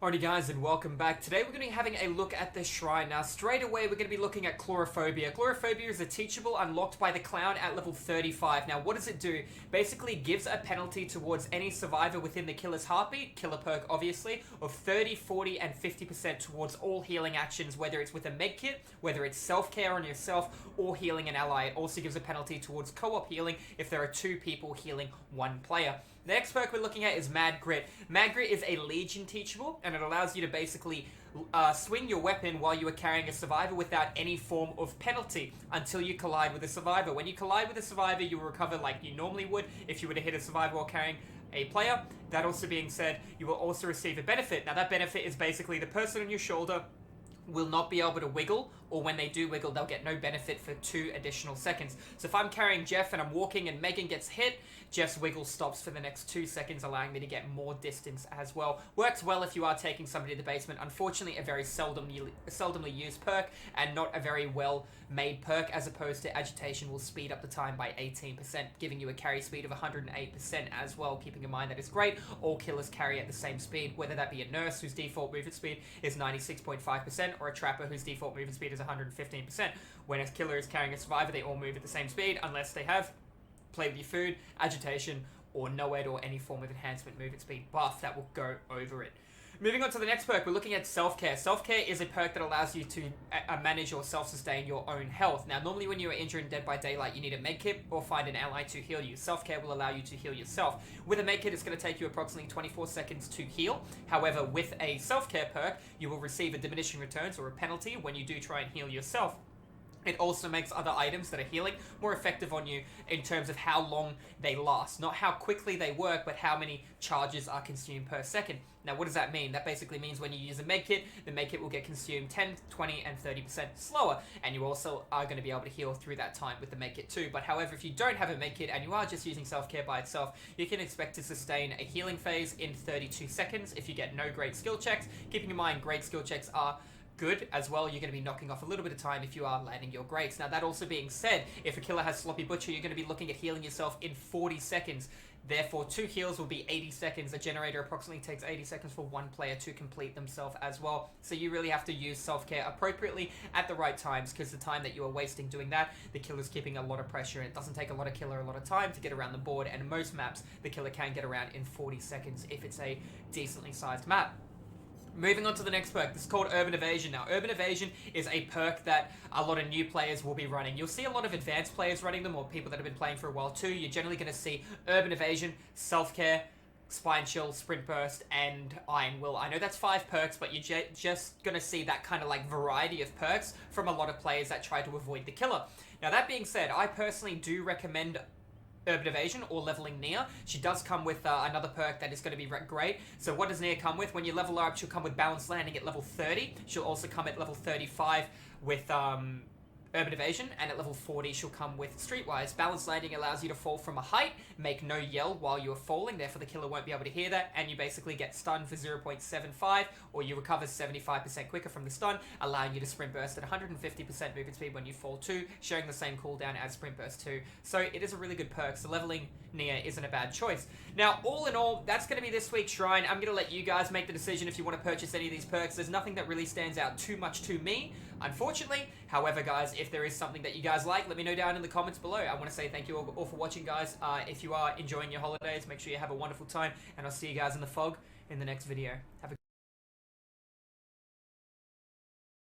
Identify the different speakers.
Speaker 1: Alrighty guys, and welcome back. Today we're going to be having a look at the shrine. Now straight away we're going to be looking at Chlorophobia. Chlorophobia is a teachable unlocked by the clown at level 35. Now what does it do? Basically gives a penalty towards any survivor within the killer's heartbeat, killer perk obviously, of 30, 40 and 50% towards all healing actions, whether it's with a medkit, whether it's self-care on yourself, or healing an ally. It also gives a penalty towards co-op healing if there are two people healing one player. The next perk we're looking at is Mad Grit. Mad Grit is a Legion teachable, and it allows you to basically swing your weapon while you are carrying a survivor without any form of penalty until you collide with a survivor. When you collide with a survivor, you will recover like you normally would if you were to hit a survivor while carrying a player. That also being said, you will also receive a benefit. Now that benefit is basically the person on your shoulder will not be able to wiggle, or when they do wiggle, they'll get no benefit for 2 additional seconds. So if I'm carrying Jeff and I'm walking and Megan gets hit, Jeff's wiggle stops for the next 2 seconds, allowing me to get more distance as well. Works well if you are taking somebody to the basement. Unfortunately, a very seldomly used perk, and not a very well made perk, as opposed to Agitation will speed up the time by 18%, giving you a carry speed of 108% as well, keeping in mind that is great. All killers carry at the same speed, whether that be a nurse whose default movement speed is 96.5%, or a trapper whose default movement speed is 115%. When a killer is carrying a survivor, they all move at the same speed, unless they have Play With Your Food, Agitation, or NOED, or any form of enhancement movement speed buff that will go over it. Moving on to the next perk, we're looking at Self-Care. Self-Care is a perk that allows you to manage or self-sustain your own health. Now, normally when you are injured in Dead by Daylight, you need a medkit or find an ally to heal you. Self-Care will allow you to heal yourself. With a medkit, it's going to take you approximately 24 seconds to heal. However, with a Self-Care perk, you will receive a diminishing returns or a penalty when you do try and heal yourself. It also makes other items that are healing more effective on you in terms of how long they last. Not how quickly they work, but how many charges are consumed per second. Now, what does that mean? That basically means when you use a medkit, the medkit will get consumed 10, 20, and 30% slower. And you also are going to be able to heal through that time with the medkit too. But however, if you don't have a medkit and you are just using self-care by itself, you can expect to sustain a healing phase in 32 seconds if you get no great skill checks. Keeping in mind, great skill checks are good as well. You're going to be knocking off a little bit of time if you are landing your greats. Now, that also being said, if a killer has Sloppy Butcher, you're going to be looking at healing yourself in 40 seconds. Therefore, 2 heals will be 80 seconds. A generator approximately takes 80 seconds for one player to complete themselves as well. So you really have to use self-care appropriately at the right times, because the time that you are wasting doing that, the killer's keeping a lot of pressure. It doesn't take a lot of killer a lot of time to get around the board, and most maps, the killer can get around in 40 seconds if it's a decently sized map. Moving on to the next perk, this is called Urban Evasion. Now, Urban Evasion is a perk that a lot of new players will be running. You'll see a lot of advanced players running them, or people that have been playing for a while too. You're generally going to see Urban Evasion, Self-Care, Spine Chill, Sprint Burst, and Iron Will. I know that's 5 perks, but you're just going to see that kind of like variety of perks from a lot of players that try to avoid the killer. Now, that being said, I personally do recommend Urban Evasion or leveling Nia. She does come with another perk that is going to be great. So what does Nia come with? When you level her up, she'll come with Balanced Landing at level 30. She'll also come at level 35 with Urban Evasion, and at level 40 she'll come with Streetwise. Balanced Landing allows you to fall from a height, make no yell while you're falling, therefore the killer won't be able to hear that, and you basically get stunned for 0.75, or you recover 75% quicker from the stun, allowing you to Sprint Burst at 150% movement speed when you fall too, sharing the same cooldown as Sprint Burst 2. So it is a really good perk, so leveling Nia isn't a bad choice. Now, all in all, that's going to be this week's Shrine. I'm going to let you guys make the decision if you want to purchase any of these perks. There's nothing that really stands out too much to me, unfortunately. However, guys, if there is something that you guys like, let me know down in the comments below. I want to say thank you all for watching, guys. If you are enjoying your holidays, make sure you have a wonderful time, and I'll see you guys in the fog in the next video. Have a